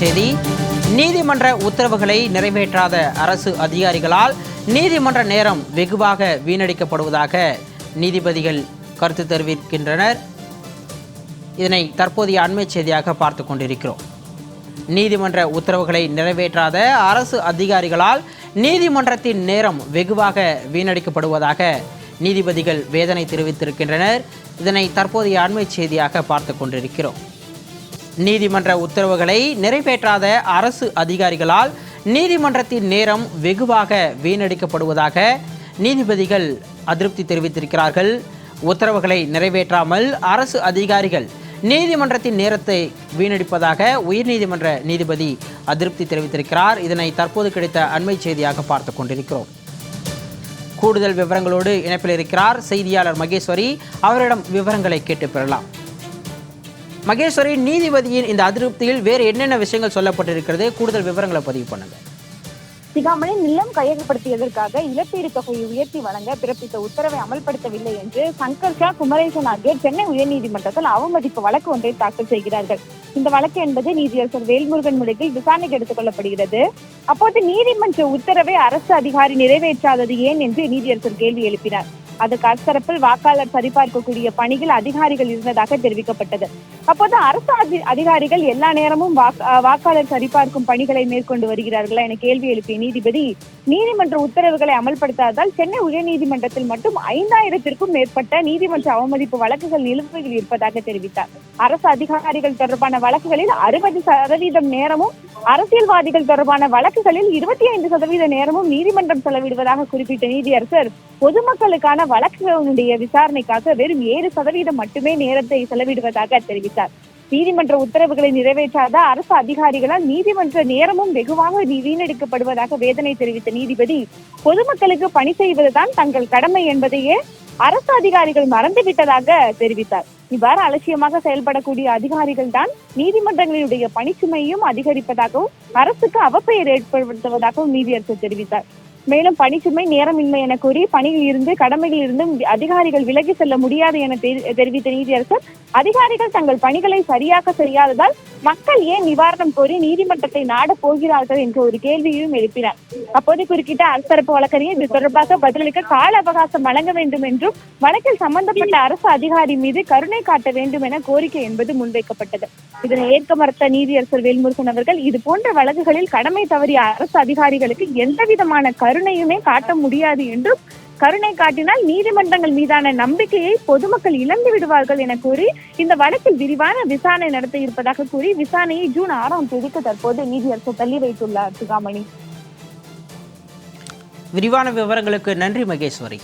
செய்தி. நீதிமன்ற உத்தரவுகளை நிறைவேற்றாத அரசு அதிகாரிகளால் நீதிமன்ற நேரம் வெகுவாக வீணடிக்கப்படுவதாக நீதிபதிகள் கருத்து தெரிவிக்கின்றனர். இதனை தற்போதைய அண்மை செய்தியாக பார்த்து கொண்டிருக்கிறோம். நீதிமன்ற உத்தரவுகளை நிறைவேற்றாத அரசு அதிகாரிகளால் நீதிமன்றத்தின் நேரம் வெகுவாக வீணடிக்கப்படுவதாக நீதிபதிகள் வேதனை தெரிவித்திருக்கின்றனர். இதனை தற்போதைய அண்மை செய்தியாக பார்த்து கொண்டிருக்கிறோம். நீதிமன்ற உத்தரவுகளை நிறைவேற்றாத அரசு அதிகாரிகளால் நீதிமன்றத்தின் நேரம் வெகுவாக வீணடிக்கப்படுவதாக நீதிபதிகள் அதிருப்தி தெரிவித்திருக்கிறார்கள். உத்தரவுகளை நிறைவேற்றாமல் அரசு அதிகாரிகள் நீதிமன்றத்தின் நேரத்தை வீணடிப்பதாக உயர்நீதிமன்ற நீதிபதி அதிருப்தி தெரிவித்திருக்கிறார். இதனை தற்போது கிடைத்த அண்மை செய்தியாக பார்த்து கொண்டிருக்கிறோம். கூடுதல் விவரங்களோடு இணைப்பில் இருக்கிறார் செய்தியாளர் மகேஸ்வரி. அவரிடம் விவரங்களை கேட்டு பெறலாம். மகேஸ்வரி, நீதிபதியின் இந்த அதிருப்தியில் வேறு என்னென்ன விஷயங்கள் சொல்லப்பட்டிருக்கிறது? கூடுதல் விவரங்களை பதிவு பண்ணுங்க. சிகாமணி நிலம் கையகப்படுத்தியதற்காக இழப்பீடு தொகையை உயர்த்தி வழங்க பிறப்பித்த உத்தரவை அமல்படுத்தவில்லை என்று சங்கர் ஷா, குமரேசன் ஆகியோர் சென்னை உயர்நீதிமன்றத்தில் அவமதிப்பு வழக்கு ஒன்றை தாக்கல் செய்கிறார்கள். இந்த வழக்கு என்பது நீதியரசர் வேல்முருகன் முறையில் விசாரணைக்கு எடுத்துக் கொள்ளப்படுகிறது. அப்போது நீதிமன்ற உத்தரவை அரசு அதிகாரி நிறைவேற்றாதது ஏன் என்று நீதியரசர் கேள்வி எழுப்பினார். அதற்கு அச்சரப்பில் வாக்காளர் சரிபார்க்கக்கூடிய பணிகள் அதிகாரிகள் இருந்ததாக தெரிவிக்கப்பட்டது. அப்போது அரசு அதிகாரிகள் எல்லா நேரமும் வாக்காளர் சரிபார்க்கும் பணிகளை மேற்கொண்டு வருகிறார்களா என கேள்வி எழுப்பிய நீதிபதி, நீதிமன்ற உத்தரவுகளை அமல்படுத்தாததால் சென்னை உயர்நீதிமன்றத்தில் மட்டும் 5000த்திற்கும் மேற்பட்ட நீதிமன்ற அவமதிப்பு வழக்குகள் நிலுவையில் இருப்பதாக தெரிவித்தார். அரசு அதிகாரிகள் தொடர்பான வழக்குகளில் 60% நேரமும், அரசியல்வாதிகள் தொடர்பான வழக்குகளில் 25% நேரமும் நீதிமன்றம் செலவிடுவதாக குறிப்பிட்ட நீதியரசர், பொதுமக்களுக்கான வழக்குகளுடைய விசாரணைக்காக வெறும் 7% மட்டுமே நேரத்தை செலவிடுவதாக தெரிவித்தார். நீதிமன்ற உத்தரவுகளை நிறைவேற்றாத அரசு அதிகாரிகளால் நீதிமன்ற நேரமும் வெகுவாக வீணடிக்கப்படுவதாக வேதனை தெரிவித்த நீதிபதி, பொதுமக்களுக்கு பணி செய்வதுதான் தங்கள் கடமை என்பதையே அரசு அதிகாரிகள் மறந்துவிட்டதாக தெரிவித்தார். இவ்வாறு அலட்சியமாக செயல்படக்கூடிய அதிகாரிகள் தான் நீதிமன்றங்களுடைய பணிச்சுமையும் அதிகரிப்பதாகவும் அரசுக்கு அவப்பெயர் ஏற்படுத்துவதாகவும் நீதியரசர் தெரிவித்தார். மேலும் பணிச்சுமை, நேரமின்மை என கூறி பணியில் இருந்து கடமையில் இருந்தும் அதிகாரிகள் விலகி செல்ல முடியாது என தெரிவித்த நீதியரசர், அதிகாரிகள் தங்கள் பணிகளை சரியாக செய்யாததால் மக்கள் ஏன் நிவாரணம் கோரி நீதிமன்றத்தை நாட போகிறார்கள் என்ற ஒரு கேள்வியையும் எழுப்பினார். அப்போது குறுக்கிட்ட அரசரப்பு வழக்கறிஞர் இது தொடர்பாக பதிலளிக்க கால அவகாசம் வழங்க வேண்டும் என்றும் வழக்கில் சம்பந்தப்பட்ட அரசு அதிகாரி மீது கருணை காட்ட வேண்டும் என கோரிக்கை என்பது முன்வைக்கப்பட்டது. இதனை ஏற்க மறுத்த நீதியரசர் வேல்முருகன் அவர்கள், இது போன்ற வழக்குகளில் கடமை தவறிய அரசு அதிகாரிகளுக்கு எந்தவிதமான கருணையுமே காட்ட முடியாது என்றும், கருணை காட்டினால் நீதிமன்றங்கள் மீதான நம்பிக்கையை பொதுமக்கள் இழந்து விடுவார்கள் என கூறி இந்த வழக்கில் விரிவான விசாரணை நடத்த இருப்பதாக கூறி விசாரணையை ஜூன் 6ஆம் தேதிக்கு தற்போது நீதியரசர் தள்ளி வைத்துள்ளார். சிகாமணி, விரிவான விவரங்களுக்கு நன்றி மகேஸ்வரி.